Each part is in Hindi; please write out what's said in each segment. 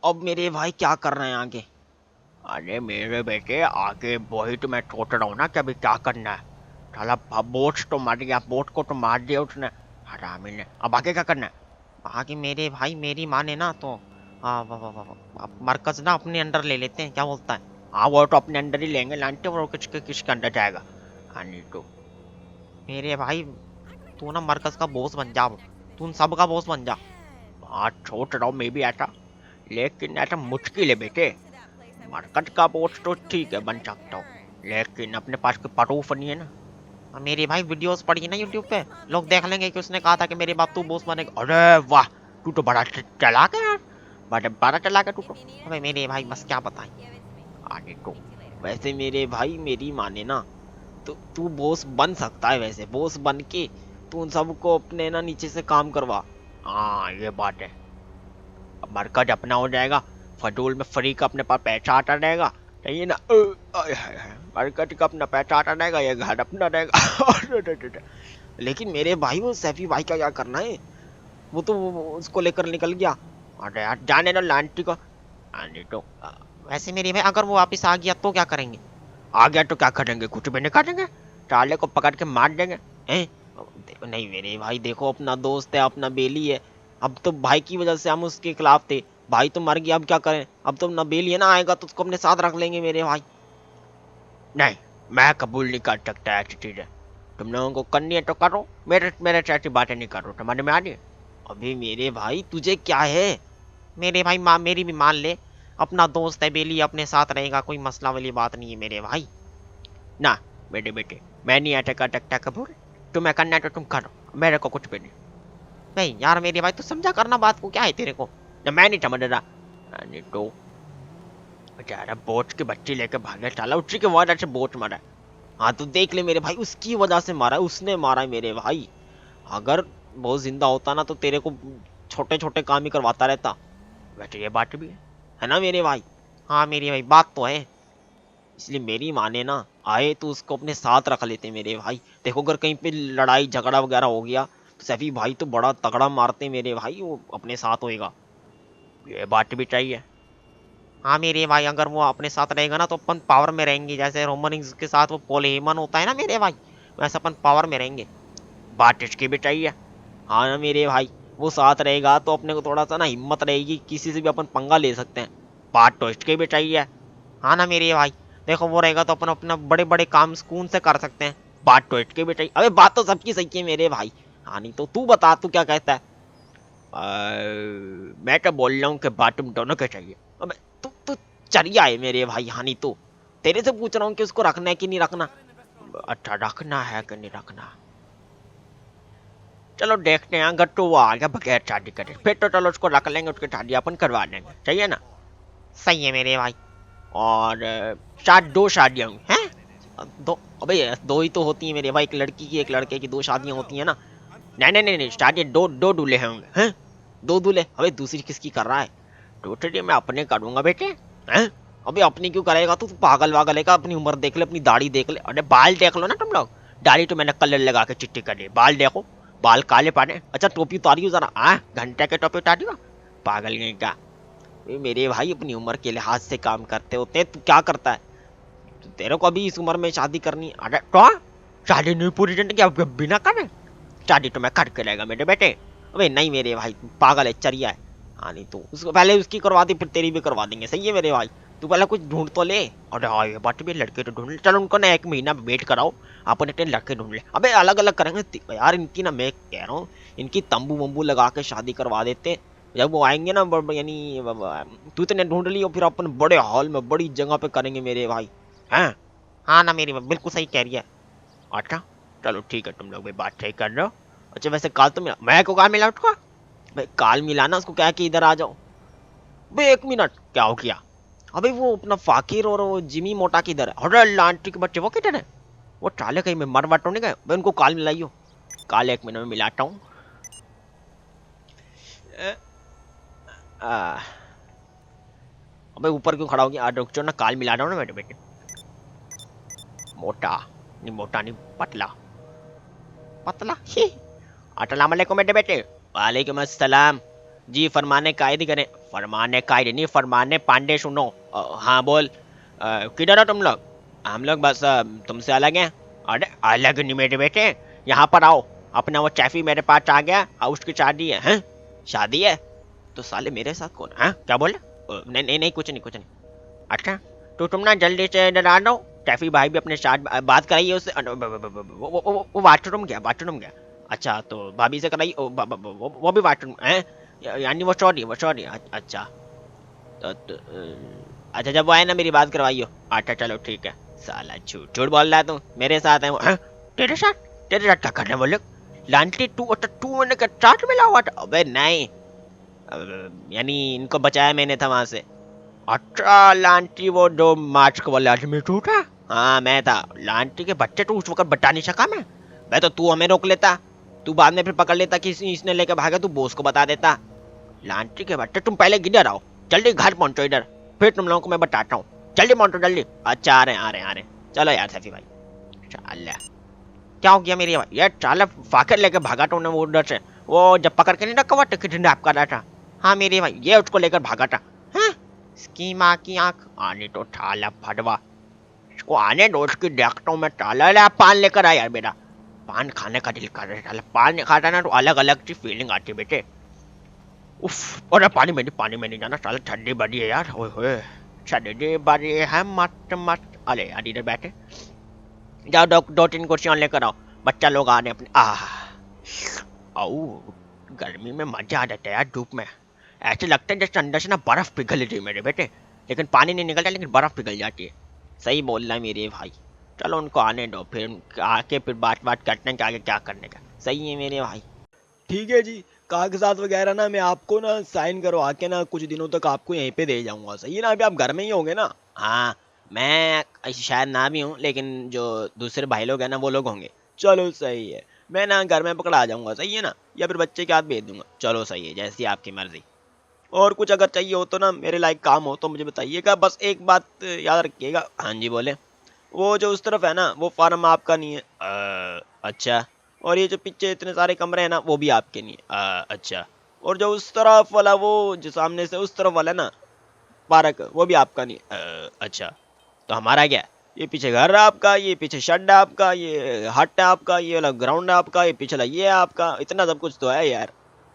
अब मेरे भाई क्या कर रहे हैं आगे? अरे मेरे बेटे आगे वही तो मैं सोच रहा हूँ ना कि अभी क्या करना है। साला बोट तो मार दिया, बोट को तो मार दिया उसने, हरामी ने। अब आगे क्या करना है? आगे मेरे भाई मेरी माने ना तो हाँ वाह वाह वाह वाह, अब मरकज ना अपने अंडर ले लेते हैं, क्या बोलता है? हाँ वो तो अपने अंडर ही लेंगे लांटे, और किसके अंडर जाएगा? हाँ नहीं तो मेरे भाई तू ना मरकज का बॉस बन जा, तू उन सब का बॉस बन जा। हाँ सोच रहा हूँ मैं भी ऐसा, लेकिन ऐसा मुश्किल है बेटे। मरकज का बॉस तो ठीक है बन सकता हूँ, लेकिन अपने पास कोई प्रूफ नहीं है ना। मेरे भाई वीडियोस पड़ी ना यूट्यूब पे, लोग देख लेंगे कि उसने कहा था कि मेरे बाप तू बॉस बनेगा। अरे वाह, तू तो बड़ा चालाक है यार, बड़ा बड़ा चालाक है तू तो। अबे मेरे भाई बस क्या बताएं आगे को। वैसे मेरे भाई मेरी माने ना तो तू बॉस बन सकता है, वैसे बॉस बन के तू उन सबको अपने ना नीचे से काम करवा। हाँ ये बात है, अब मरकज अपना हो जाएगा, फजूल में फ्री का अपने पास पैसा आता रहेगा। चाहिए ना आय हाय हाय, मरकज का अपना पैसा आता रहेगा, ये घर अपना रहेगा। लेकिन मेरे भाई वो सैफी भाई का क्या करना है? वो तो उसको लेकर निकल गया। अरे यार जाने दो लांटी को, आने दो। वैसे मेरे भाई अगर वो वापस आ गया तो क्या करेंगे? आ गया तो क्या करेंगे, कुछ भी नहीं करेंगे, चाले को पकड़ के मार देंगे। हैं? नहीं मेरे भाई देखो, अपना दोस्त है, अपना बेली है। अब तो भाई की वजह से हम उसके खिलाफ थे, भाई तो मर गया, अब क्या करें? अब तो ना बेली है ना, आएगा तो उसको अपने साथ रख लेंगे मेरे भाई। नहीं, मैं कबूल नहीं कर सकता ऐसी चीजें। तुम लोगों को करनी है तो करो, मेरे मेरे से ऐसी बातें नहीं करो, तुम्हारे में आ रही है? अभी मेरे भाई तुझे क्या है? मेरे भाई माँ मेरी भी मान ले, अपना दोस्त है बेली, अपने साथ रहेगा, कोई मसला वाली बात नहीं है मेरे भाई। ना बेटे बेटे, मैं नहीं ऐसा कर सकता कबूल, तुम्हें करना है तो तुम करो, मेरे को कुछ भी नहीं। नहीं यार मेरे भाई तू समझा करना बात को, क्या है तेरे को? ना मैं नहीं समझ रहा। नहीं तो बेचारा बोट के बच्चे लेके भागे, साला उसी के वजह से बोट मारा है। हाँ तो देख ले मेरे भाई, उसकी वजह से मारा है, उसने मारा है मेरे भाई। अगर वो जिंदा होता ना तो तेरे को छोटे छोटे काम ही करवाता रहता। वैसे ये बात भी है ना मेरे भाई? हाँ मेरे भाई बात तो है, इसलिए मेरी माने ना आए तो उसको अपने साथ रख लेते मेरे भाई। देखो अगर कहीं पे लड़ाई झगड़ा वगैरह हो गया तो सैफी भाई तो बड़ा तगड़ा मारते मेरे भाई, वो अपने साथ होएगा, ये बात भी चाहिए। हाँ मेरे भाई अगर वो अपने साथ रहेगा ना तो अपन पावर में रहेंगे, जैसे रोमन रिंग्स के साथ वो पॉल हेमन होता है ना मेरे भाई, वैसे अपन पावर में रहेंगे। बात इसकी भी चाहिए। हाँ ना मेरे भाई, वो साथ रहेगा तो अपने को थोड़ा सा ना हिम्मत रहेगी, किसी से भी अपन पंगा ले सकते हैं। बात तो इसकी भी चाहिए। हाँ ना मेरे भाई, देखो वो रहेगा तो अपन अपना बड़े बड़े काम सुकून से कर सकते हैं। बात तो इसकी भी चाहिए। अबे बात तो सबकी सही है मेरे भाई। हाँ नहीं तो तू बता, तू क्या कहता है? मैं तो बोल रहा हूँ कि बात तुम दोनों के चाहिए। अबे तू चरिया है मेरे भाई। हाँ नहीं तो तेरे से पूछ रहा हूँ कि उसको रखना है कि नहीं रखना। अच्छा रखना है कि नहीं रखना, चलो देखते हैं। अगर तो वो आ गया बगैर शादी करे फिर तो चलो उसको रख लेंगे, उसकी शादी अपन करवा लेंगे, चाहिए ना? सही है मेरे भाई। और शायद दो शादियां हुई हैं, दो? अबे दो ही तो होती है मेरे भाई, एक लड़की की एक लड़के की, दो शादियां होती है ना। नहीं नहीं नहीं नहीं, शादी दो दो दूल्हे होंगे हैं, दो दूल्हे। अबे दूसरी किसकी कर रहा है? टोटली मैं अपने करूंगा बेटे। हैं? अबे अपनी क्यों करेगा तू पागल वागल है का? अपनी उम्र देख ले, अपनी दाढ़ी देख ले, अरे बाल देख लो ना तुम लोग। दाढ़ी तो मैंने कलर लगा के चिट्टी कर दी, बाल देखो, बाल काले पाने। अच्छा टोपी उतारी हो जरा, आ घंटे के टोपी उतारी हो, पागल नहीं क्या? मेरे भाई अपनी उम्र के लिहाज से काम करते होते हैं, तू क्या करता है? तो तेरे को अभी इस उम्र में शादी करनी? अरे तो शादी नहीं पूरी जिंदगी क्या बिना करे? शादी तो मैं करके रहेगा मेरे बेटे। अबे नहीं मेरे भाई, तू पागल है, चरिया है। हाँ नहीं तो उसको पहले उसकी करवा दी, फिर तेरी भी करवा देंगे, सही है मेरे भाई? तू पहले कुछ ढूंढ तो ले। अरे हाँ ये बात भी, लड़के तो ढूंढ ले, चलो उनको ना एक महीना वेट कराओ, अपन इतने लड़के ढूंढ ले। अबे अलग अलग करेंगे यार इनकी ना, मैं कह रहा हूँ इनकी तंबू वंबू लगा के शादी करवा देते। जब वो आएंगे ना यानी तू इतने ढूंढ लियो, फिर अपन बड़े हॉल में बड़ी जगह पे करेंगे मेरे भाई। हैं? हाँ ना मेरी बिल्कुल सही कह रही है। अच्छा चलो ठीक है, तुम लोग भी बात सही कर रहे हो। अच्छा वैसे काल तो मिला, मैं को कहा मिला उसको? भाई काल मिला ना उसको, क्या कि इधर आ जाओ। भाई एक मिनट, क्या हो गया? अबे वो अपना फाकिर और वो जिमी मोटा किधर है? अरे लांटी के बच्चे वो किधर है? वो चाले कहीं में मर तो नहीं गए? भाई उनको काल मिलाइयो। काल एक मिनट में मिलाता हूँ। अबे ऊपर क्यों खड़ा हो गया? रुक जाओ ना, काल मिला रहा हूँ ना मेरे बेटे। मोटा नहीं, मोटा नहीं, पतला। पतला ही। अस्सलाम वालेकुम मेरे बेटे। वालेकुम अस्सलाम। जी फरमाने कायदे करें। फरमाने कायदे नहीं, फरमाने पांडे सुनो। हाँ बोल। किधर हो तुम लोग? हम लोग बस तुमसे अलग हैं। अरे अलग नहीं मेरे बेटे, यहाँ पर आओ। अपना वो चैफी मेरे पास आ गया और उसकी शादी है। हैं? शादी है? तो साले मेरे साथ कौन है? क्या बोले? नहीं नहीं नहीं, कुछ नहीं कुछ नहीं। अच्छा, तो तुम ना जल्दी से इधर आ जाओ। टैफी भाई भी अपने साथ बात कराइए उससे। वो बाथरूम गया, बाथरूम गया। अच्छा, तो भाभी से कराइए। वो भी बाथरूम है। यानी वो सॉरी। अच्छा, अच्छा जब वो आए ना मेरी बात करवाइयो। अच्छा चलो ठीक है। साला झूठ झूठ बोल रहा है तू, मेरे साथ है वो। हैं? तेरे साथ? तेरे साथ क्या करने बोले? लांटी तू, अच्छा तू मैंने का साथ मिला हुआ था? अबे नहीं, यानी इनको बचाया मैंने था वहां से। अच्छा लांटी वो जो मार्च वाले आदमी तू था? हाँ मैं था। लांटी के बच्चे तो उस वक्त बता नहीं सका मैं तो, तू हमें रोक लेता। तू बाद में फिर पकड़ लेता कि इसने लेकर भागा, तू बॉस को बता देता। लांटी के बच्चे तुम पहले किधर आओ, जल्दी घर पहुंचो इधर, फिर तुम लोगों को मैं बताता हूँ। जल्दी पहुंचो जल्दी। अच्छा आ रहे हैं। चलो यार सफी भाई। चाल क्या हो गया मेरी भाई? यार चाल फाकर लेकर भागा था उन्हें वो उधर से। वो जब पकड़ के नहीं रखा हुआ टिकट आपका रहा था। हाँ मेरी भाई, ये उसको लेकर भागा था। हाँ? इसकी माँ की आंख आने तो ठाला फटवा। इसको आने दो, उसकी देखता हूँ मैं। टाला ले पान लेकर आया यार मेरा। पान खाने का दिल कर रहा है। पान नहीं खाता ना तो अलग अलग सी फीलिंग आती है बेटे। उफ, और पानी में नहीं जाना साला, ठंडी बड़ी है यार। ओए होए, ठंडी बड़ी है मत मत। अरे यार इधर बैठे। जाओ दो तीन कुर्सियां लेकर आओ। बच्चा लोग आ रहे हैं अपने। आओ। गर्मी में मजा आ जाता है यार धूप में। ऐसे लगता है जैसे अंदर से ना बर्फ पिघल रही है मेरे बेटे। लेकिन पानी नहीं निकलता, लेकिन बर्फ पिघल जाती है। सही बोल रहा है मेरे भाई। चलो उनको आने दो, फिर आके फिर बात करते हैं कि आगे क्या करने का। सही है मेरे भाई। ठीक है जी। कागजात वगैरह ना मैं आपको ना साइन करवा के ना कुछ दिनों तक आपको यहीं पे दे जाऊंगा। सही है ना? अभी आप घर में ही होंगे ना? हाँ, मैं शायद ना भी हूँ, लेकिन जो दूसरे भाई लोग हैं ना वो लोग होंगे। चलो सही है। मैं ना घर में पकड़ा आ जाऊंगा। सही है ना? या फिर बच्चे के हाथ भेज दूंगा। चलो सही है, जैसी आपकी मर्जी। और कुछ अगर चाहिए हो तो ना, मेरे लायक काम हो तो मुझे बताइएगा। बस एक बात याद रखिएगा। हाँ जी बोले। वो जो उस तरफ है ना वो फार्म आपका नहीं है। अच्छा। और ये जो पीछे इतने सारे कमरे हैं ना वो भी आपके नहीं है। अच्छा। और जो उस तरफ वाला, वो जो सामने से उस तरफ वाला है ना पार्क, वो भी आपका नहीं है। अच्छा। तो हमारा क्या है? ये पीछे घर है आपका, ये पीछे शेड है आपका, ये हट है आपका, ये वाला ग्राउंड है आपका, ये पिछला ये है आपका। इतना सब कुछ तो है यार।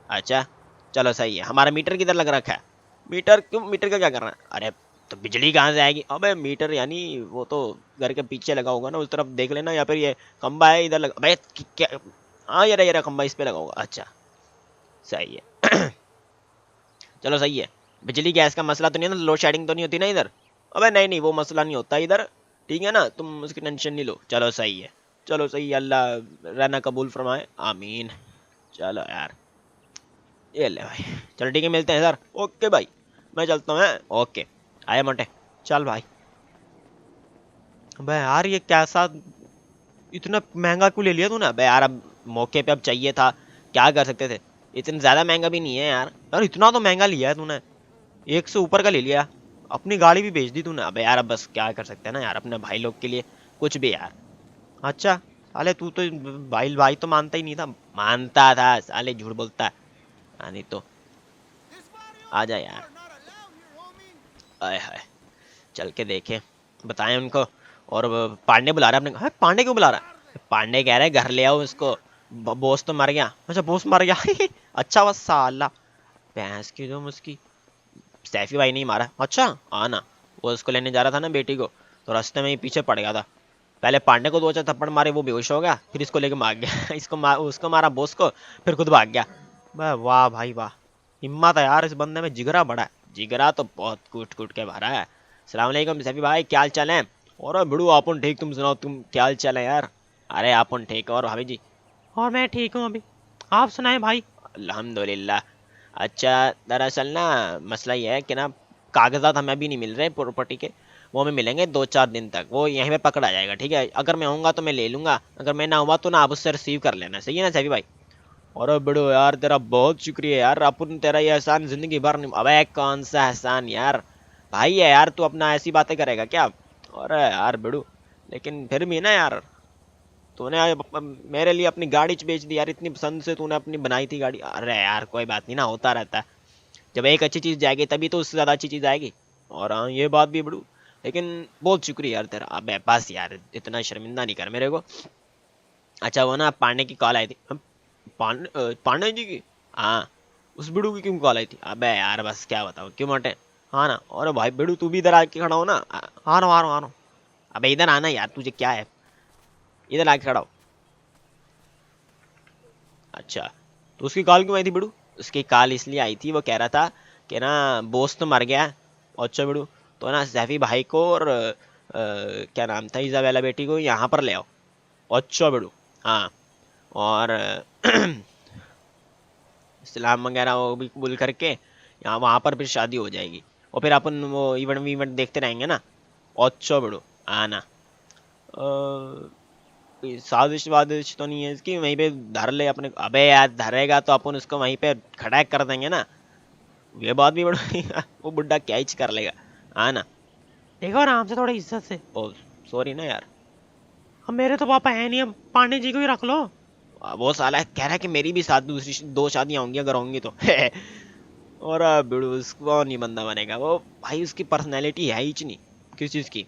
अच्छा। चलो सही है। हमारा मीटर किधर लग रखा है? मीटर क्यों? मीटर का क्या करना है? अरे तो बिजली कहाँ से आएगी? अबे मीटर यानी वो तो घर के पीछे लगा होगा ना, उस तरफ देख लेना। या फिर ये खंबा है इधर लगा। अबे क्या? हाँ ये रहा खंबा, इस पे लगा होगा। अच्छा सही है। चलो सही है। बिजली गैस का मसला तो नहीं है ना? लोड शेडिंग तो नहीं होती ना इधर? अबे नहीं नहीं, वो मसला नहीं होता इधर। ठीक है ना? तुम उसकी टेंशन नहीं लो। चलो सही है। चलो सही है। अल्लाह रहना कबूल फरमाए, आमीन। चलो यार, ये ले भाई। चलो ठीक है, मिलते हैं सर। ओके भाई, मैं चलता हूँ। ओके। आया मोटे। चल भाई। अबे यार ये कैसा, इतना महंगा क्यों ले लिया तूने? अबे यार अब मौके पे अब चाहिए था, क्या कर सकते थे। इतना ज्यादा महंगा भी नहीं है यार। यार इतना तो महंगा लिया है तूने, एक से ऊपर का ले लिया। अपनी गाड़ी भी बेच दी तूने। अबे यार अब बस क्या कर सकते हैं ना यार, अपने भाई लोग के लिए कुछ भी यार। अच्छा। साले तू तो भाई भाई तो मानता ही नहीं था। मानता था साले, झूठ बोलता है। हाँ, नहीं तो आ जा यार। आय हाय। चल के देखे, बताएं उनको। और पांडे बुला रहा है अपने। हाँ, पांडे क्यों बुला रहा है? पांडे कह रहे हैं घर ले आओ इसको, बॉस तो मर गया। अच्छा बॉस मर गया। अच्छा बस साला, भैंस की जो उसकी सैफी भाई नहीं मारा। अच्छा आना। वो उसको लेने जा रहा था ना बेटी को, तो रास्ते में ही पीछे पड़ गया था। पहले पांडे को दो चार थप्पड़ मारे, वो बेहोश हो गया, फिर इसको लेके भाग गया। उसको मारा बॉस को, फिर खुद भाग गया। वाह भाई वाह, हिम्मत है यार इस बंदे में, जिगरा बड़ा है। जिगरा तो बहुत कूट कूट के भरा है। सलाम अलैकुम सैफी भाई, क्या हाल चाल है? और बिड़ू आपन ठीक, तुम सुनाओ, तुम क्या हाल चाल है यार? अरे आपन ठीक है, और भाभी जी? और मैं ठीक हूँ अभी, आप सुनाए भाई? अल्हम्दुलिल्लाह। अच्छा, दरअसल ना मसला ये है कि ना, कागजात हमें अभी नहीं मिल रहे प्रॉपर्टी के। वो हमें मिलेंगे 2-4 दिन तक, वो यहीं पे पकड़ा जाएगा। ठीक है? अगर मैं आऊँगा तो मैं ले लूँगा, अगर मैं ना हुआ तो ना आप उससे रिसीव कर लेना। सही है ना सैफी भाई? अरे बड़ो यार, तेरा बहुत शुक्रिया यार, अपन तेरा ये एहसान जिंदगी भर नहीं। अबे कौन सा एहसान यार, भाई है यार तू, अपना ऐसी बातें करेगा क्या? अरे यार बिड़ू, लेकिन फिर भी ना यार, तूने मेरे लिए अपनी गाड़ी बेच दी यार, इतनी पसंद से तूने अपनी बनाई थी गाड़ी। अरे यार कोई बात नहीं ना, होता रहता है। जब एक अच्छी चीज़ जाएगी तभी तो उससे ज़्यादा अच्छी चीज़ आएगी। और हाँ ये बात भी बड़ू, लेकिन बहुत शुक्रिया यार तेरा। अब बस यार इतना शर्मिंदा नहीं कर मेरे को। अच्छा वो ना पांडे की कॉल आई थी। पांडे जी की? हाँ। उस बिड़ू की क्यों कॉल आई थी? अबे यार बस क्या बताऊँ, क्यों मोटे? हाँ ना, और भाई बिड़ू तू भी इधर आके खड़ा हो ना। आ रहा हूँ आ रहा हूँ आ रहा हूँ। अबे इधर आना यार, तुझे क्या है, इधर आके खड़ा हो। अच्छा, तो उसकी कॉल क्यों आई थी बिड़ू? उसकी कॉल इसलिए आई थी, वो कह रहा था कि ना बोस तो मर गया है। अच्छा बिड़ू, तो ना सैफी भाई को और क्या नाम था, इजाबेला बेटी को यहाँ पर ले आओ। अच्छा बिड़ू। हाँ। और इस्लाम वगैरह वो भी कबूल करके यहाँ वहाँ पर फिर शादी हो जाएगी। और फिर अपन वो इवेंट वीवेंट देखते रहेंगे ना। अच्छा बिड़ू। आना। कोई साजिश वादिश तो नहीं है इसकी, वहीं पे धर ले अपने? अबे यार धरेगा तो अपन उसको वहीं पे खड़ा कर देंगे ना। ये बात भी बड़ी वो बुड्ढा कैच कर लेगा। हाँ ना। देखो आराम से, थोड़ी इज्जत से। ओ सॉरी ना यार। अब मेरे तो पापा है नहीं, अब पांडे जी को ही रख लो। वो साला कह रहा है कि मेरी भी साथ दूसरी दो शादियां होंगी अगर होंगी तो और बिड़ू उसको नहीं बंदा बनेगा वो। भाई उसकी पर्सनैलिटी है ही नहीं किस चीज़ की।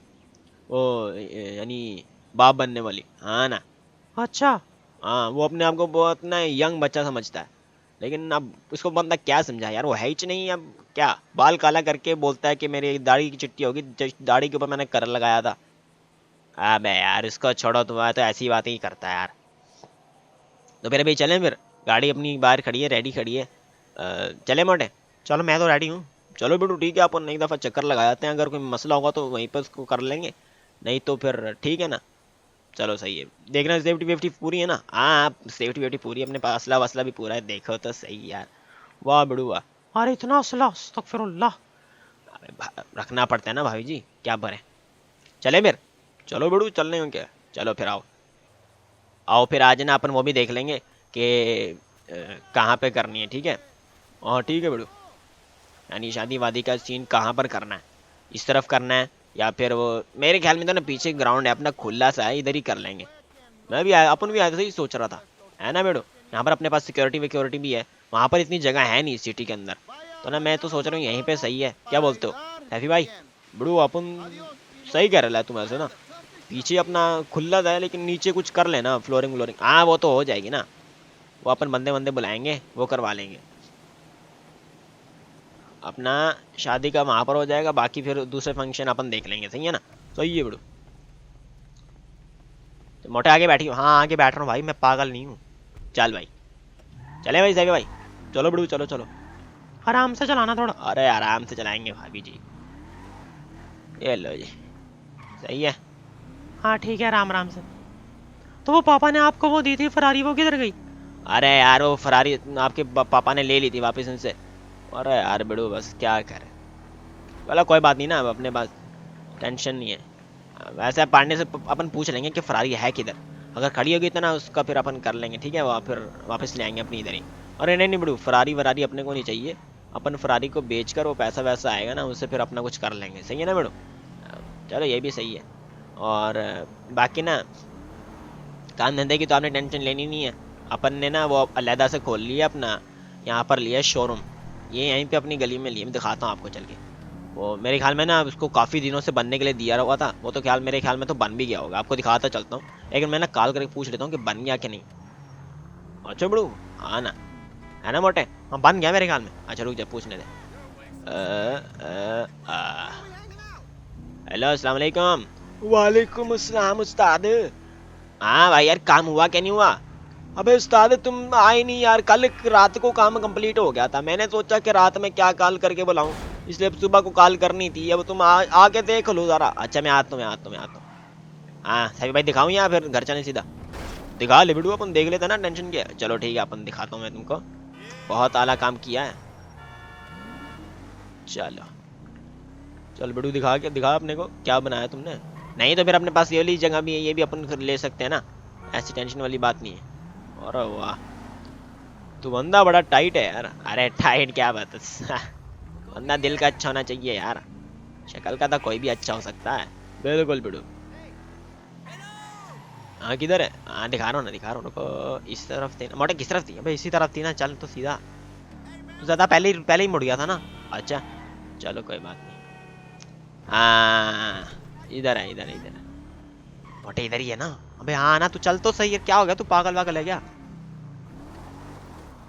वो यानी बाप बनने वाली। हाँ ना। अच्छा। हाँ वो अपने आप को बहुत ना यंग बच्चा समझता है। लेकिन अब उसको बंदा क्या समझा यार, वो है ही नहीं। अब क्या बाल काला करके बोलता है कि मेरी दाढ़ी की चिट्ठी होगी, दाढ़ी के ऊपर मैंने कर लगाया था। अबे यार इसको छोड़ो, तुम्हारा तो ऐसी बातें ही करता है यार। तो फिर अभी चलें फिर? गाड़ी अपनी बाहर खड़ी है, रेडी खड़ी है। चले मोटे? चलो मैं तो रेडी हूँ। चलो बेटू ठीक है, अपन एक दफ़ा चक्कर लगा जाते हैं, अगर कोई मसला होगा तो वहीं पर उसको कर लेंगे। नहीं तो फिर ठीक है ना। चलो सही है। देखना सेफ्टी वेफ्टी पूरी है ना? हाँ सेफ्टी वेफ्टी पूरी है, अपने पास असला वसला भी पूरा है, देखो तो सही यार। वाह बड़ू वाह। अरे इतना असला, अस्तगफिरुल्लाह। अबे रखना पड़ता है ना भाभी जी, क्या भरे। चले फिर? चलो बड़ू चलने हो क्या? चलो फिर आओ। आओ फिर आज ना अपन वो भी देख लेंगे कि कहाँ पे करनी है, ठीक है? हाँ ठीक है बड़ू। यानी शादी वादी का सीन कहाँ पर करना है? इस तरफ करना है या फिर वो, मेरे ख्याल में तो ना पीछे ग्राउंड है अपना खुला सा है, इधर ही कर लेंगे। मैं भी अपन भी ऐसे ही सोच रहा था, है ना बेड़ो? यहाँ पर अपने पास सिक्योरिटी विक्योरिटी भी है, वहाँ पर इतनी जगह है नहीं सिटी के अंदर। तो ना मैं तो सोच रहा हूँ यहीं पे सही है, क्या बोलते हो सैफी भाई? बड़ू अपन सही कह रहा है तुम ऐसे ना। पीछे अपना खुला था लेकिन नीचे कुछ कर लेना, फ्लोरिंग व्लोरिंग। हाँ वो तो हो जाएगी ना, वो अपन बंदे बंदे बुलाएंगे, वो करवा लेंगे। अपना शादी का वहाँ पर हो जाएगा, बाकी फिर दूसरे फंक्शन अपन देख लेंगे, सही है ना? सही है बड़ू। तो मोटे आगे बैठी हो? हाँ आगे बैठ रहा हूँ भाई, मैं पागल नहीं हूँ। चल भाई। चले भाई सैफी भाई? चलो बड़ू चलो चलो। आराम से चलाना थोड़ा। अरे आराम से चलाएंगे भाभी जी। ये लो जी। सही है। हाँ ठीक है, आराम आराम से। तो वो पापा ने आपको वो दी थी फरारी, वो किधर गई? अरे यार वो फरारी आपके पापा ने ले ली थी वापस उनसे। अरे यार बेड़ू बस क्या करे। चलो कोई बात नहीं ना, अब अपने पास टेंशन नहीं है। वैसे अब पांडे से अपन पूछ लेंगे कि फरारी है किधर। अगर खड़ी होगी तो ना उसका फिर अपन कर लेंगे, ठीक है? वहाँ फिर वापस ले आएंगे अपनी इधर ही। अरे नहीं नहीं बेड़ू, फरारी वरारी अपने को नहीं चाहिए। अपन फरारी को बेचकर वो पैसा वैसा आएगा ना, उससे फिर अपना कुछ कर लेंगे, सही है ना बेड़ू? चलो ये भी सही है। और बाकी ना काम धंधे की तो आपने टेंशन लेनी नहीं है। अपन ने ना वो अलहदा से खोल लिया अपना, यहाँ पर लिया शोरूम। ये यहीं पे अपनी गली में लिए, मैं दिखाता हूँ आपको चल के। वो मेरे ख्याल में ना उसको काफ़ी दिनों से बनने के लिए दिया हुआ था, वो तो ख्याल मेरे ख्याल में तो बन भी गया होगा, आपको दिखाता चलता हूँ। लेकिन मैं ना कॉल करके पूछ लेता हूँ कि बन गया कि नहीं। अच्छा बड़ू। हाँ ना, है ना मोटे? हाँ बन गया मेरे ख्याल में। अच्छा रुक जा पूछने दे। हेलो अस्सलाम वालेकुम। वालेकुम अस्सलाम उस्ताद। हाँ भाई यार काम हुआ क्या नहीं हुआ? अबे उस्ताद तुम आए नहीं यार, कल रात को काम कंप्लीट हो गया था, मैंने सोचा कि रात में क्या कॉल करके बुलाऊं, इसलिए सुबह को कॉल करनी थी। अब तुम आके देख लो जरा। अच्छा मैं आता हूँ मैं आता हूँ मैं आता हूँ। हाँ सभी भाई दिखाऊँ या फिर घर चले सीधा? दिखा ले बिड़ू, अपन देख लेते ना, टेंशन क्या है। चलो ठीक है अपन दिखाता हूँ मैं तुमको, बहुत आला काम किया है। चलो चल बिड़ू दिखा के दिखा अपने को क्या बनाया तुमने। नहीं तो फिर अपने पास ये वाली जगह भी है, ये भी अपन फिर ले सकते हैं ना, ऐसी टेंशन वाली बात नहीं है। और वाह, तू बंदा बड़ा टाइट है यार। अरे टाइट क्या बात है बंदा दिल का अच्छा होना चाहिए यार, शक्ल का तो कोई भी अच्छा हो सकता है। बिल्कुल बिड़ू। हाँ किधर है? हाँ दिखा रहा हूँ ना दिखा रहा हूँ, रुको। इस तरफ थी ना मोटे? किस तरफ थी? अबे इसी तरफ थी ना, चल तो सीधा। तो ज़्यादा पहले ही मुड़ गया था ना। अच्छा चलो कोई बात नहीं। हाँ इधर है, इधर इधर मोटे इधर ही है ना। अबे हाँ ना, तू चल तो सही है, क्या हो गया, तू पागल वागल है क्या?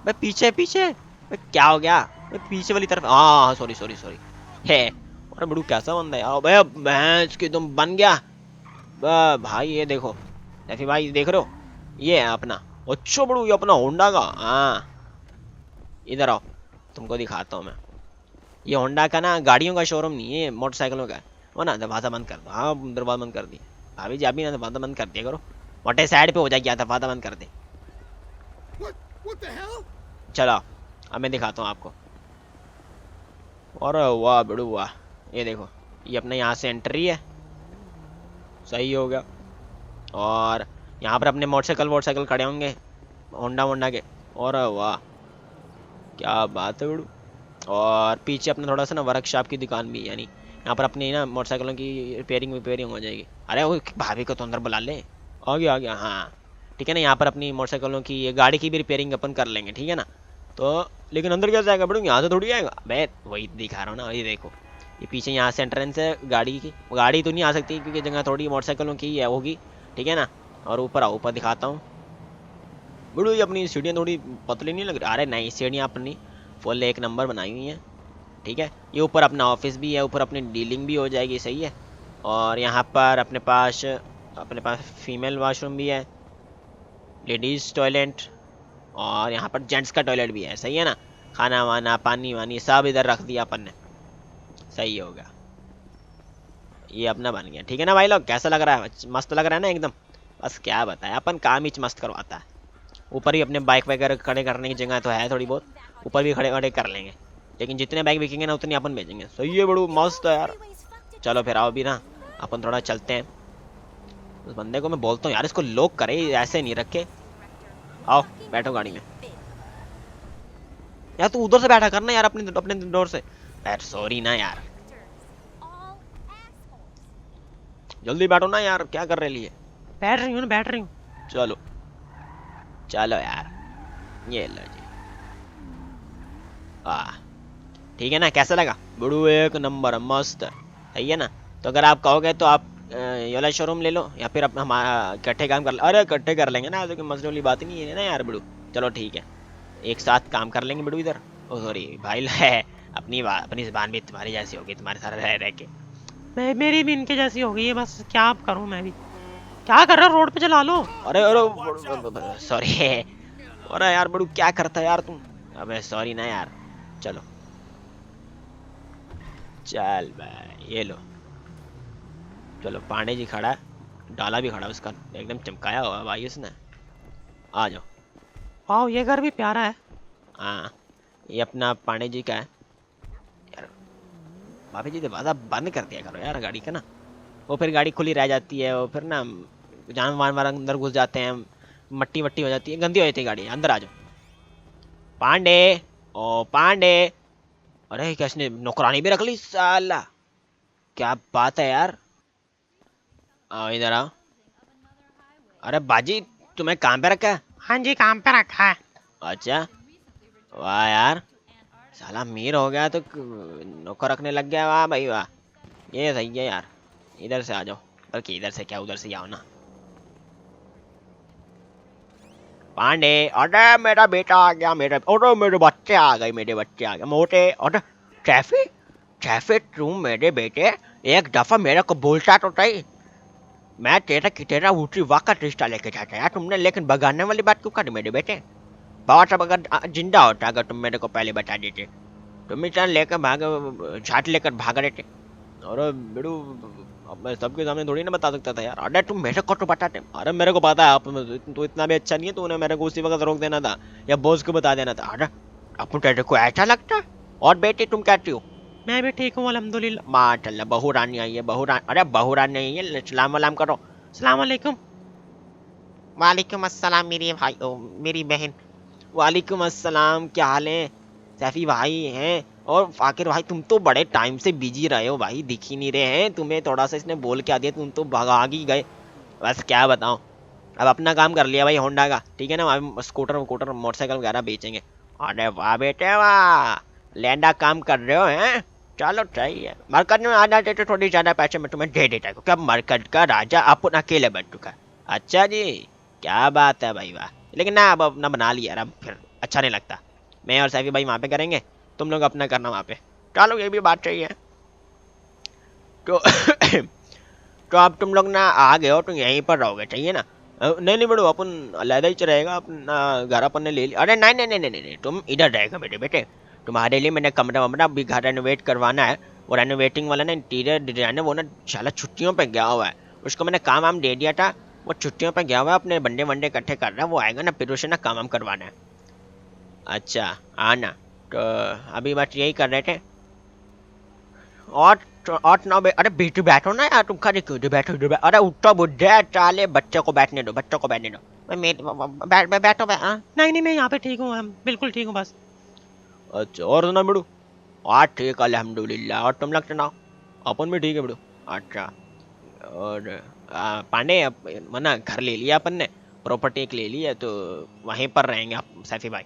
बे पीछे पीछे, बे क्या हो गया? बे पीछे वाली तरफ, हाँ सॉरी सॉरी सॉरी है। अरे बड़ू कैसा बंदा है यार, बे भैंस की तुम बन गया। भाई ये देखो सैफी भाई, देख रहे हो, ये है अपना। अच्छा बड़ू, ये अपना होंडा का। हाँ इधर आओ, तुमको दिखाता हूँ मैं। ये होंडा का ना गाड़ियों का शोरूम नहीं है, मोटरसाइकिलों का है। वो ना दरवाजा बंद कर दो। हाँ दरवाजा बंद कर दी भाभी जी, अभी ना दरवाजा बंद कर दिया करो। मोटे साइड पे हो जाए, क्या दरवाजा बंद कर दे। चलो अब मैं दिखाता हूँ आपको। और वाह बड़ू वाह, ये देखो, ये अपने यहाँ से एंट्री है, सही हो गया। और यहाँ पर अपने मोटरसाइकिल खड़े होंगे होंडा होंडा के। और वाह क्या बात है बड़ू। और पीछे अपना थोड़ा सा ना वर्कशॉप की दुकान भी है, यानी यहाँ पर अपनी ना मोटरसाइकिलों की रिपेयरिंग हो जाएगी। अरे वो भाभी को तो अंदर बुला ले। आ गया हाँ ठीक है ना। यहाँ पर अपनी मोटरसाइकिलों की, ये गाड़ी की भी रिपेयरिंग अपन कर लेंगे, ठीक है ना। तो लेकिन अंदर कैसे जाएगा बड़ू, यहाँ से थोड़ी आएगा। मैं वही दिखा रहा हूँ ना, ये देखो, ये पीछे यहाँ से एंट्रेंस है गाड़ी की। गाड़ी तो नहीं आ सकती क्योंकि जगह थोड़ी मोटरसाइकिलों की है होगी, ठीक है ना। और ऊपर आओ, ऊपर दिखाता हूँ बड़ू, ये अपनी सीढ़ियाँ थोड़ी पतली नहीं लग रही? अरे नहीं, सीढ़ियाँ अपनी फुल एक नंबर बनाई हुई हैं, ठीक है। ये ऊपर अपना ऑफिस भी है, ऊपर अपनी डीलिंग भी हो जाएगी, सही है। और यहाँ पर अपने पास फीमेल वॉशरूम भी है, लेडीज़ टॉयलेट, और यहाँ पर जेंट्स का टॉयलेट भी है, सही है ना। खाना वाना पानी वानी सब इधर रख दिया अपन ने, सही हो गया। ये अपना बन गया, ठीक है ना भाई लोग। कैसा लग रहा है? मस्त लग रहा है ना एकदम। बस क्या बताएं, अपन काम ही मस्त करवाता है। ऊपर ही अपने बाइक वगैरह खड़े करने की जगह तो है थोड़ी बहुत, ऊपर भी खड़े खड़े कर लेंगे। लेकिन जितने बाइक बिकेंगे ना उतनी अपन बेचेंगे, सही है बड़ू, मस्त है यार। चलो फिर आओ भी ना, अपन थोड़ा चलते हैं। उस बंदे को मैं बोलता हूँ यार, इसको लॉक करे, ऐसे नहीं रखे। आओ बैठो गाड़ी में। यार तू उधर से बैठा करना यार, अपने अपने डोर से बैठ। सॉरी ना यार, जल्दी बैठो ना यार, क्या कर रहे लिए? बैठ रही हूँ ना, बैठ रही हूँ। चलो चलो यार, ये लो जी। ठीक है ना, कैसा लगा बड़ू? एक नंबर मस्त, सही है ना। तो अगर आप कहोगे तो आप ये वाला शोरूम ले लो, या फिर हम इकट्ठे काम कर, अरे इकट्ठे कर लेंगे ना, तो कोई मसले वाली बात ही नहीं है ना यार बड़ू। चलो ठीक है, एक साथ काम कर लेंगे बड़ू इधर। ओ सॉरी भाई है, अपनी ज़बान भी तुम्हारी जैसी होगी, तुम्हारे साथ रह रह के। मेरी भी इनके जैसी हो गई है, बस क्या करूँ मैं भी। क्या कर रहा, रोड पे चला लो। अरे अरे सॉरी। अरे यार बड़ू क्या करता है यार तुम। अबे सॉरी ना यार। चलो चल भाई, ये लो। चलो पांडे जी खड़ा है, डाला भी खड़ा है उसका, एकदम चमकाया हुआ है भाई उसने। आ जाओ। वाह ये घर भी प्यारा है। हाँ ये अपना पांडे जी का है यार। भाभी जी दरवाज़ा बंद कर दिया करो यार गाड़ी का ना, वो फिर गाड़ी खुली रह जाती है, वो फिर ना जानवर अंदर घुस जाते हैं, मट्टी वट्टी हो जाती है, गंदी हो जाती है गाड़ी। अंदर आ जाओ पांडे। ओ पांडे, अरे क्या इसने नौकरानी भी रख ली साला, क्या बात है यार। आओ इधर आओ। अरे बाजी, तुम्हें काम पे रखा है? हाँ जी, काम पे रखा है। अच्छा वाह यार, साला अमीर हो गया तो नौकर रखने लग गया, वाह भाई वाह। ये सही है यार। इधर से आ जाओ, बल्कि इधर से क्या उधर से आओ ना। पांडे, अरे मेरा बेटा आ गया, मेरे बच्चे आ गए, मेरे बच्चे आ गए मोटे। अरे ट्रैफिक ट्रैफिक तुम मेरे बेटे, एक दफा मेरे को बोलता तो सही, मैं तेरा ऊँची वाह का रिश्ता लेके जाता यार तुमने, लेकिन बगाने वाली बात क्यों करी मेरे बेटे? बाबा साहब अगर जिंदा होता, अगर तुम मेरे को पहले बता देते, तुम इतना लेकर भाग, झाट लेकर भाग रहे थे। और बेड़ू, अब मैं सबके सामने थोड़ी ना बता सकता था यार। अरे तुम मेरे को तो बताते। अरे मेरे को पता है, आप तो इतना भी अच्छा नहीं है, तूने मेरे को उसी वक्त रोक देना था, या बॉस को बता देना था। अरे अब तेरे को ऐसा लगता है? और बेटी तुम कहती हो? मैं भी ठीक हूँ अल्हम्दुलिल्लाह। माशाल्लाह, बहू रानी आई है, अरे बहू रानी आई है, सलाम वलाम करो। सलाम अलैकुम। वालेकुम अस्सलाम मेरे भाई, ओ मेरी बहन। वालेकुम अस्सलाम, क्या हाल है? सैफी भाई हैं, और फाकिर भाई तुम तो बड़े टाइम से बिजी रहे हो भाई, दिख ही नहीं रहे हैं। तुम्हें थोड़ा सा इसने बोल के आ दिया, तुम तो भाग ही गए। बस क्या बताऊं, अब अपना काम कर लिया भाई होंडा का, ठीक है ना। अब स्कूटर वकूटर मोटरसाइकिल वगैरह बेचेंगे, अरे वाह बेटे वाह, लैंडा काम कर रहे हो हैं। चलो सही है, मरकज में आ जाते तो थोड़ी ज्यादा पैसे मैं तुम्हें दे देता, क्योंकि अब मरकज का राजा अपन अकेले बन चुका है। अच्छा जी, क्या बात है भाई, वाह। लेकिन ना अब ना बना लिया यार, अब फिर अच्छा नहीं लगता। मैं और सैफी भाई वहाँ पे करेंगे, तुम लोग अपना करना वहाँ पे। चलो ये भी बात सही है। तो तो अब तुम लोग ना आ गए हो तो यहीं पर रहोगे, चाहिए ना? नहीं नहीं बड़ो, अपन अलग ही रहेगा अपना घर, अपन ने ले लिया। अरे नहीं नहीं नहीं नहीं नहीं, तुम इधर रहेगा मेरे बेटे। तुम्हारे लिए मैंने कमरा वमरा भी घर रेनोवेट करवाना है। वो रेनोवेटिंग वाला ना इंटीरियर डिजाइनर, वो ना शाला छुट्टियों पे गया हुआ है। उसको मैंने काम वाम दे दिया था, वो छुट्टियों पे गया हुआ है, अपने बंडे वंडे इकट्ठे कर रहा है। वो आएगा ना फिर उसे ना काम वाम करवाना है। अच्छा, आना। तो अभी बस यही कर रहे थे। और और ना अरे बेटी बैठो ना यार, तुम खड़े क्यों? बैठो इधर अरे उठो बुढ़े चाले, बच्चे को बैठने दो, बच्चों को बैठने दो। बैठो हाँ। नहीं नहीं, मैं यहाँ पे ठीक हूँ, बिल्कुल ठीक हूँ बस। अच्छा, और सुना बड़ू? हाँ ठीक, अल्हम्दुलिल्लाह। और तुम लोग सुनाओ? अपन भी ठीक है बड़ू। अच्छा, और पांडे मना घर ले लिया अपन ने, प्रॉपर्टी एक ले ली है, तो वहीं पर रहेंगे आप सैफी भाई।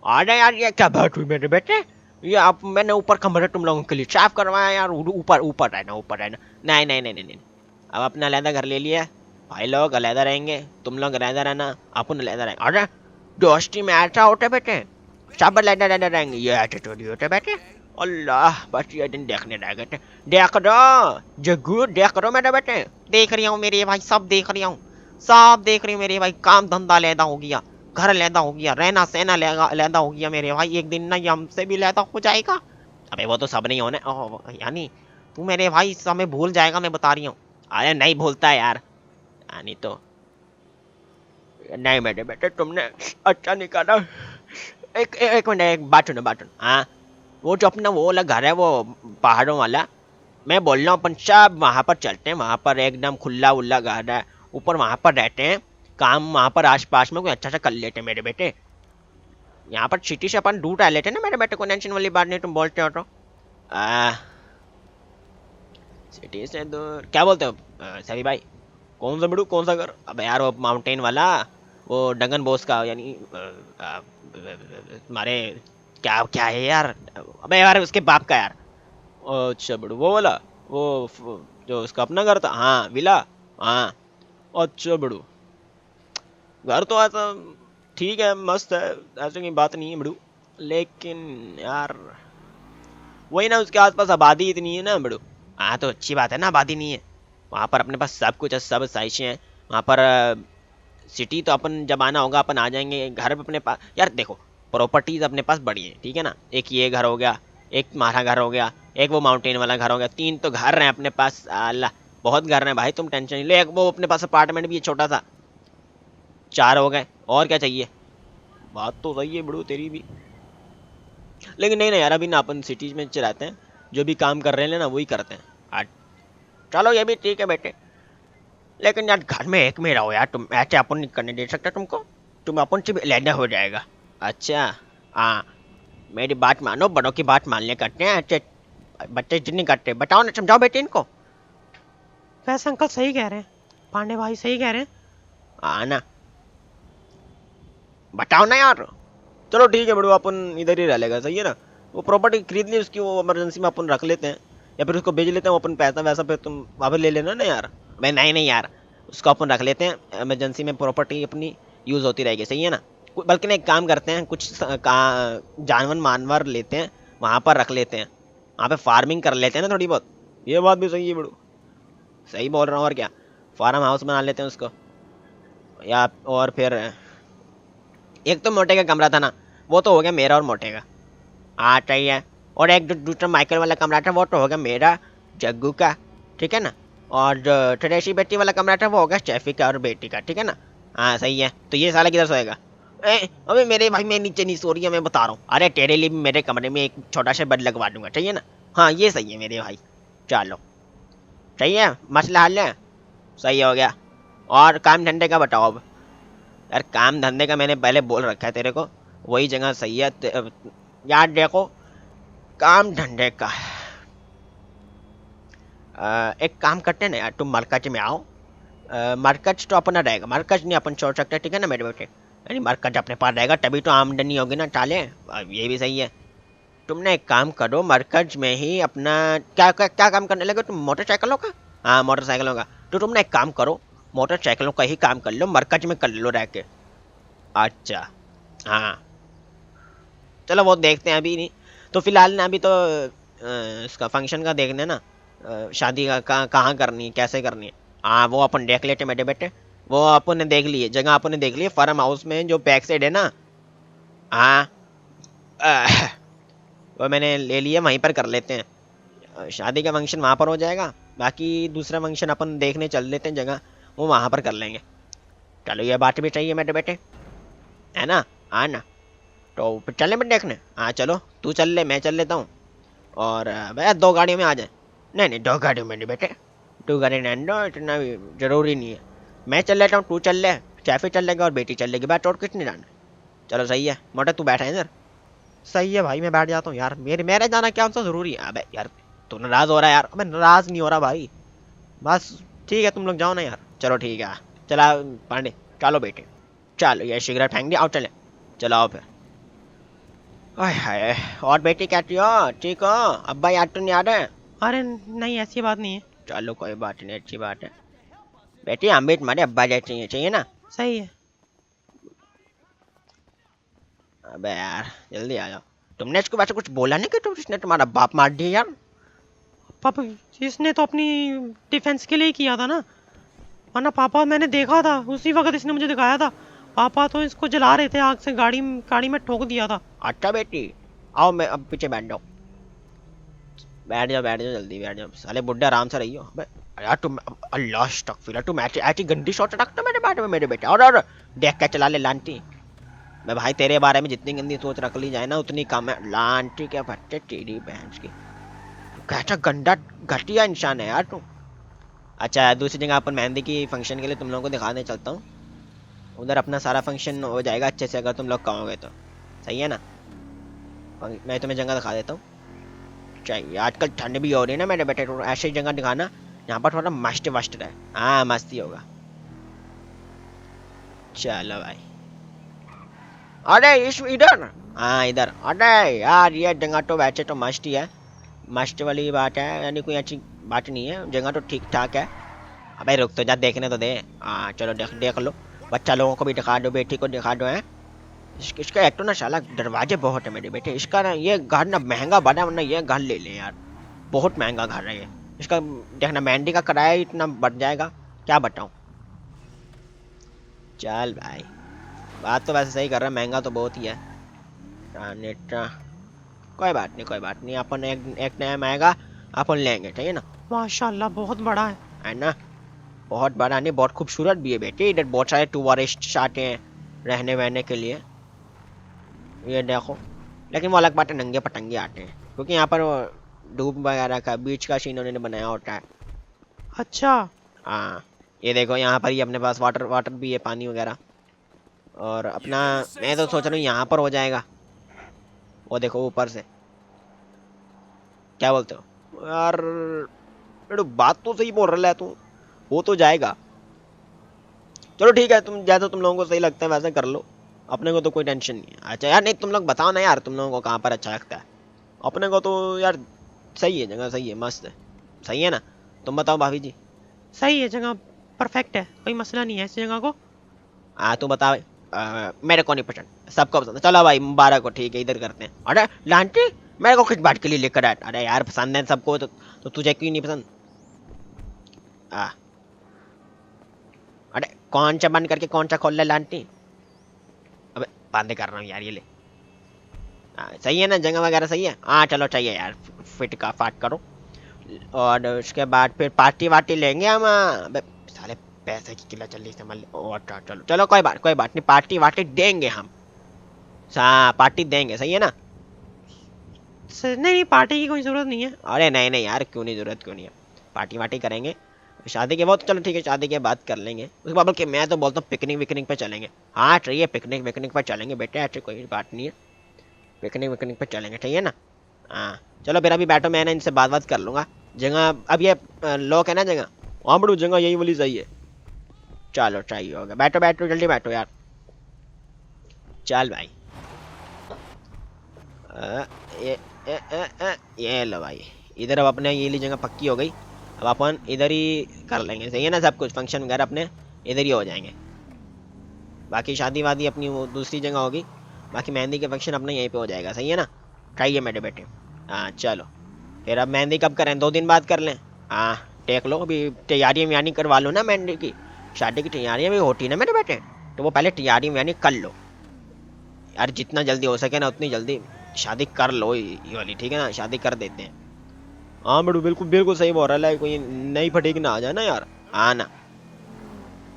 अरे यार ये क्या बात हुई मेरे बेटे? ये आप मैंने ऊपर कमरे तुम लोगों के लिए साफ करवाया यार, ऊपर ऊपर रहना, ऊपर रहना। नहीं नहीं नहीं नहीं नहीं, अब अपना अलहदा घर ले लिया है। भाई लोग अलहदा रहेंगे, तुम लोग अलहदा रहना, अपन अलहदा रहेंगे। अरे दोस्ती में ऐसा होता बेटे, सब अलहदा अलहदा रहेंगे, ये ऐसे थोड़ी होते बेटे। अल्लाह, बस ये दिन देखने रह गए थे। देख दो जग्गू, देख दो मेरे बेटे। देख रही हूँ मेरे भाई, सब देख रही हूँ, सब देख रही हूँ मेरे भाई। काम धंधा अलहदा हो गया, घर अलहदा हो गया, रहना सहना अलहदा हो गया मेरे भाई। एक दिन ना ये हमसे भी अलहदा हो जाएगा। अबे वो तो सब नहीं होने, यानी तू मेरे भाई समय भूल जाएगा, मैं बता रही हूँ। अरे नहीं भूलता है यार, यानी तो नहीं मेरे बेटे, तुमने अच्छा नहीं करा। एक मिनट, एक बात सुनो, बात सुनो। हाँ, वो जो अपना वो वाला घर है, वो पहाड़ों वाला, मैं बोल रहा हूँ अपन सब वहाँ पर चलते हैं। वहाँ पर एकदम खुला उल्ला घर है, ऊपर वहाँ पर रहते हैं, काम वहाँ पर आस पास में कोई अच्छा सा कर लेते हैं मेरे बेटे। यहाँ पर सिटी से अपन दूर रह लेते हैं ना मेरे बेटे, को टेंशन वाली बात नहीं, तुम बोलते हो तो। आ, सिटी से दूर क्या बोलते हो सभी भाई? कौन सा बिड़ू, कौन सा घर? अब यार वो माउंटेन वाला, वो डंगन बोस का, यानी तुम्हारे क्या क्या है यार, अबे यार उसके बाप का यार। अच्छा बिड़ू वो वाला, वो जो उसका अपना घर था, हाँ विला। हाँ, अच्छा बिड़ू, घर तो ऐसा ठीक है, मस्त है, ऐसे कोई बात नहीं है बिड़ू। लेकिन यार वही ना, उसके आसपास आबादी इतनी है ना बड़ू। हाँ तो अच्छी बात है ना, आबादी नहीं है वहाँ पर, अपने पास सब कुछ है, सब साइशें हैं वहाँ पर। सिटी तो अपन जब आना होगा अपन आ जाएंगे। घर अपने पास यार देखो, प्रॉपर्टीज अपने पास बड़ी है, ठीक है ना? एक ये घर हो गया, एक तुम्हारा घर हो गया, एक वो माउंटेन वाला घर हो गया, तीन तो घर हैं अपने पास। अल्लाह, बहुत घर हैं भाई, तुम टेंशन नहीं ले। एक वो अपने पास अपार्टमेंट भी है छोटा सा, चार हो गए, और क्या चाहिए? बात तो सही है बड़ू तेरी भी, लेकिन नहीं ना यार, अभी ना अपन सिटीज में रहते हैं, जो भी काम कर रहे हैं ना वही करते हैं आज। चलो ये भी ठीक है बेटे, लेकिन यार घर में एक में रहो यार, तुम ऐसे अपन नहीं करने दे सकता तुमको, तुम अपन से भी अलहदा हो जाएगा। अच्छा, हाँ, मेरी बात मानो, बड़ों की बात मानने करते हैं ऐसे, बच्चे जिद नहीं करते। बताओ ना, समझाओ बेटे इनको। वैसे अंकल सही कह रहे हैं, पांडे भाई सही कह रहे हैं। हाँ ना, बताओ ना यार। चलो ठीक है बड़ो, अपन इधर ही रह लेगा, सही है ना? वो प्रॉपर्टी खरीद ली उसकी, वो इमरजेंसी में अपन रख लेते हैं, या फिर उसको बेच लेते हैं, अपन पैसा वैसा फिर तुम वापस ले लेना ना यार। मैं नहीं नहीं यार, उसको अपन रख लेते हैं, इमरजेंसी में प्रॉपर्टी अपनी यूज़ होती रहेगी, सही है ना? बल्कि ना एक काम करते हैं, कुछ जानवर मानवर लेते हैं, वहाँ पर रख लेते हैं, वहाँ पे फार्मिंग कर लेते हैं ना थोड़ी बहुत। ये बात भी सही है बड़ू, सही बोल रहा हूँ, और क्या, फार्म हाउस बना लेते हैं उसको। या और फिर एक तो मोटे का कमरा था ना, वो तो हो गया मेरा और मोटे का, हाँ चाहिए। और एक जो दूसरा माइकल वाला कमरा था, वो तो हो गया मेरा, जग्गू का, ठीक है ना? और जो ट्रेसी बेटी वाला कमरा था, वो हो गया स्टेफी का और बेटी का, ठीक है ना? हाँ सही है। तो ये साला किधर सोएगा? अबे मेरे भाई, मैं नीचे नहीं सो रही है, मैं बता रहा हूँ। अरे तेरे लिए भी मेरे कमरे में एक छोटा सा बेड लगवा दूंगा, चाहिए ना? हाँ ये सही है मेरे भाई, चलो सही है, मसला हल है, सही हो गया। और काम धंधे का बताओ अब। यार काम धंधे का मैंने पहले बोल रखा है तेरे को, वही जगह सही है। यार देखो, काम धंधे का एक काम करते हैं ना यार, तुम मरकज में आओ। मरकज तो अपना रहेगा, मरकज नहीं अपन छोड़ सकते, ठीक है ना मेरे बेटे? नहीं मरकज अपने पास रहेगा तभी तो आमदनी होगी ना चाले। अब ये भी सही है। तुमने एक काम करो मरकज में ही अपना क्या काम करने लगे तुम, मोटरसाइकिलों का? हाँ मोटरसाइकिलों का। तो तुमने एक काम करो, मोटरसाइकिलों का ही काम कर लो, मरकज में कर लो रह के। अच्छा हाँ चलो वो देखते हैं, अभी नहीं। तो फिलहाल ना अभी तो इसका फंक्शन का देखना ना, शादी का कहाँ करनी है, कैसे करनी है। हाँ वो अपन देख लेते मेरे बेटे। वो अपन ने देख लिए जगह, अपन ने देख ली फार्म हाउस में जो बैक साइड है ना। हाँ वो मैंने ले लिया, वहीं पर कर लेते हैं। शादी का फंक्शन वहाँ पर हो जाएगा, बाकी दूसरा फंक्शन अपन देखने चल लेते हैं जगह, वो वहाँ पर कर लेंगे। चलो ये बात भी चाहिए मेरे बेटे, है ना? हाँ ना, तो फिर चलें फिर देखने। हाँ चलो तू चल ले, मैं चल लेता हूँ। और भैया 2 गाड़ियों में आ जाए। नहीं नहीं 2 गाड़ियों में नहीं बेटे, 2 गाड़ी नहीं दो, इतना भी जरूरी नहीं है। मैं चल लेता हूँ, तू चल ले, कैफे चल लेगा और बेटी चल लेगी, बात और कितनी जाना। चलो सही है, मोटा तू बैठा है इधर। सही है भाई, मैं बैठ जाता हूँ यार, मेरे जाना क्या सा जरूरी है। अबे यार तू नाराज हो रहा है यार। अबे नाराज नहीं हो रहा भाई, बस ठीक है तुम लोग जाओ ना यार। चलो ठीक है, चला पांडे, चलो बेटे चलो, ये सिगरेट फेंक दिया, आओ चले, चलो आओ फिर। ओए हाय, और बेटी कैसी हो, ठीक हो? अब्बा याद तो नहीं आ रहे? अरे नहीं, ऐसी बात नहीं है। चलो कोई बात नहीं, अच्छी बात है। बेटी हम भी तुम्हारे अब्बा जैसे ही हैं, चाहिए ना? सही है। अबे यार जल्दी आ जाओ। तुमने इसको वैसे कुछ बोला नहीं कि इसने तुम्हारा बाप मार दिया यार? पापा, इसने तो अपनी डिफेंस के लिए ही किया था ना, वरना पापा मैंने देखा था उसी वक्त इसने मुझे दिखाया था। पापा तो इसको जला रहे थे आग से, गाड़ी गाड़ी में ठोक दिया था। अच्छा बेटी आओ, मैं अब पीछे बैठ जाओ, बैठ जाओ जल्दी बैठ जाओ, साले बुड्ढे आराम से रहियो। अबे यार तुम, अल्लाह अस्तगफिरुल्लाह, तुम ऐसी ऐसी गंदी सोच रखते हो मेरे बारे में मेरे बेटे। और देख के चला ले लांटी। मैं भाई तेरे बारे में जितनी गंदी सोच रख ली जाए ना उतनी कम है। लांटी के बच्चे, तेरी बहन की कैसा गंदा घटिया इंसान है यार तू। अच्छा दूसरी जगह अपन मेहंदी की फंक्शन के लिए तुम लोगों को दिखाने चलता हूँ, उधर अपना सारा फंक्शन हो जाएगा अच्छे से, अगर तुम लोग कहोगे तो। सही है ना? मैं तुम्हें जगह दिखा देता हूँ। चाहिए आजकल ठंड भी हो रही है ना मेरे बेटे, तो ऐसी जगह दिखाना यहाँ पर थोड़ा मस्त वस्त रहे। हाँ मस्ती होगा। चलो भाई, अरे इस इधर, हाँ इधर। अरे यार ये जगह तो वैसे तो मस्त ही है, मस्त वाली बात है, यानी कोई अच्छी बात नहीं है, जगह तो ठीक ठाक है। अबे रुक तो जा, देखने तो दे। हाँ चलो देख लो, बच्चा लोगों को भी दिखा दो, बेटी को दिखा दो। है इसका एक तो ना साला दरवाजे बहुत है मेरे बेटे, इसका ना ये घर ना महंगा बना, वरना ये घर ले ले यार, बहुत महंगा घर है ये। इसका देखना मेहंदी का किराया इतना बढ़ जाएगा, क्या बताऊँ। चल भाई, बात तो वैसे सही कर रहा है, महंगा तो बहुत ही है। कोई बात नहीं कोई बात नहीं, अपन एक टाइम आएगा अपन लेंगे, चाहिए ना? माशाल्लाह बहुत बड़ा है ना? बहुत बड़ा नहीं, बहुत खूबसूरत भी है बेटे, इधर बहुत सारे टूरिस्ट आते हैं रहने वहने के लिए, ये देखो। लेकिन वो अलग बात है, नंगे पतंगे आते हैं, क्योंकि यहाँ पर धूप वगैरह का बीच का सीन उन्होंने बनाया होता है। है। अच्छा हाँ ये देखो, यहाँ पर ही अपने पास वाटर भी है, पानी वगैरह। और अपना मैं तो सोच रहा हूँ यहाँ पर हो जाएगा, वो देखो ऊपर से। क्या बोलते हो यार? बेटू बात तो सही बोल रहा है तू, वो तो जाएगा। चलो ठीक है, तुम जैसा तुम लोगों को सही लगता है वैसा कर लो, अपने को तो कोई टेंशन नहीं है। अच्छा यार नहीं, तुम लोग बताओ ना यार, तुम लोगों को कहाँ पर अच्छा लगता है? अपने को तो यार सही है, जगह सही है, मस्त है। सही है ना? तुम बताओ भाभी जी। सही है, जगह परफेक्ट है, कोई मसला नहीं है इस जगह को। हाँ तू बता। मेरे को नहीं पसंद, सबको पसंद है। चलो भाई मुबारक हो, ठीक है इधर करते हैं। अरे लांटी मेरे को किस बात के लिए लेकर आया? अरे यार पसंद है सबको, तो तुझे क्यों नहीं पसंद? अरे कौन सा बंद करके कौन सा खोल ले लांटी? अबे बंद कर रहा हूँ यार, ये ले। सही है ना, जगह वगैरह सही है? हाँ चलो चाहिए यार, फिट का फाट करो। और उसके बाद फिर पार्टी वार्टी लेंगे हम। अबे साले पैसे की किला चल रही समझ ले। अच्छा चलो चलो कोई बात नहीं, पार्टी वार्टी देंगे हम। हाँ पार्टी देंगे, सही है ना? नहीं नहीं, पार्टी की कोई ज़रूरत नहीं है। अरे नहीं नहीं यार, क्यों नहीं, जरूरत क्यों नहीं है, पार्टी वार्टी करेंगे। शादी के बाद चलो ठीक है, शादी के बाद कर लेंगे उसके बाद। बल्कि मैं तो बोलता हूँ पिकनिक विकनिक पे चलेंगे। हाँ चाहिए, पिकनिक विकनिक पे चलेंगे बेटे, ऐसे कोई बात नहीं है, पिकनिक विकनिक पे चलेंगे, चाहिए ना? हाँ चलो फिर अभी बैठो, मैं ना इनसे बात कर लूँगा। जगह अब ये लोग है ना जगह, वहाँ बड़ू जगह यही वाली सही है। चलो चाहिए होगा, बैठो बैठो जल्दी बैठो यार। चल भाई। ये लो भाई, इधर अब अपने ये ली जगह पक्की हो गई। अब अपन इधर ही कर लेंगे, सही है ना, सब कुछ फंक्शन वगैरह अपने इधर ही हो जाएंगे। बाकी शादी वादी अपनी वो दूसरी जगह होगी, बाकी मेहंदी के फंक्शन अपने यहीं पे हो जाएगा, सही है ना। चाहिए मेरे बेटे। हाँ चलो, फिर अब मेहंदी कब करें, 2 दिन बाद कर लें। हाँ टेक लो, अभी तैयारी व्यानी करवा लो ना मेहंदी की, शादी की तैयारियाँ भी होती ना मेरे बेटे, तो वो पहले तैयारी व्यानी कर लो यार, जितना जल्दी हो सके ना उतनी जल्दी शादी कर लो ये वाली, ठीक है ना, शादी कर देते हैं। हाँ बड़ू बिल्कुल बिल्कुल सही बोल रहा है, कोई नई फटीक ना आ जाए ना यार। हाँ ना,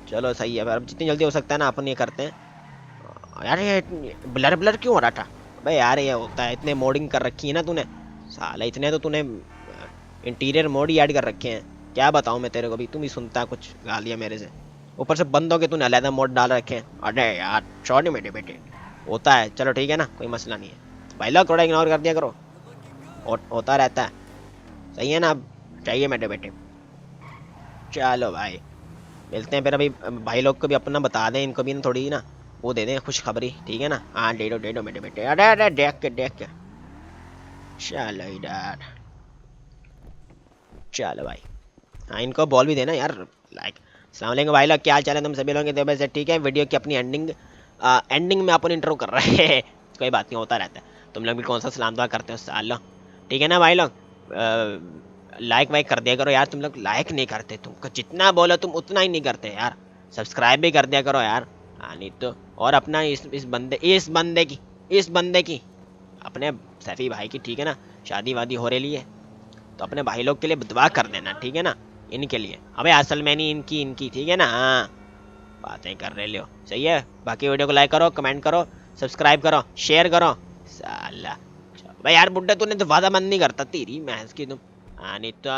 चलो सही है, अब जितनी जल्दी हो सकता है ना अपन ये करते हैं। यार ये ब्लर ब्लर क्यों हो रहा था? भाई यार ये होता है, इतने मोडिंग कर रखी है ना तूने, साला इतने तो तूने इंटीरियर मोड ही ऐड कर रखे हैं, क्या बताऊँ मैं तेरे को भी, तुम ही सुनता कुछ गालियाँ मेरे से, ऊपर से बंदों के तूने अलग मोड डाल रखे हैं। अरे यार सॉरी मेरे बेटे, होता है, चलो ठीक है ना, कोई मसला नहीं है भाई लोग, थोड़ा इग्नोर कर दिया करो, होता रहता है, सही है ना। अब चाहिए मेरे बेटे। चलो भाई मिलते हैं फिर, अभी भाई लोग को भी अपना बता दें, इनको भी ना थोड़ी ना वो दे दें खुशखबरी, ठीक है ना। हाँ दे दो मेरे बेटे, अरे अरे देख के चलो इधर, चलो भाई। हाँ इनको बॉल भी देना यार, लाइक अस्सलाम वालेकुम भाई लोग, क्या हाल चाल है तुम सभी लोगों के, से ठीक है। वीडियो की अपनी एंडिंग में अपन इंट्रो कर रहे हैं कोई बात नहीं, होता रहता है, तुम लोग भी कौन सा सलाम दुआ करते हो सालो, ठीक है ना भाई लोग। लाइक वाइक कर दिया करो यार, तुम लोग लाइक नहीं करते, तुमको जितना बोलो तुम उतना ही नहीं करते यार। सब्सक्राइब भी कर दिया करो यार। हाँ नहीं तो, और अपना इस बंदे की अपने सैफी भाई की, ठीक है ना, शादी वादी हो रही है, तो अपने भाई लोग के लिए दुआ कर देना, ठीक है ना, इनके लिए। अबे असल में नहीं, इनकी ठीक है ना। हाँ बातें कर रहे हो, सही है। बाकी वीडियो को लाइक करो, कमेंट करो, सब्सक्राइब करो, शेयर करो साला। भाई यार बुड्ढा तूने तो वादा बंद नहीं करता, तेरी भैंस की तुम। हाँ नहीं तो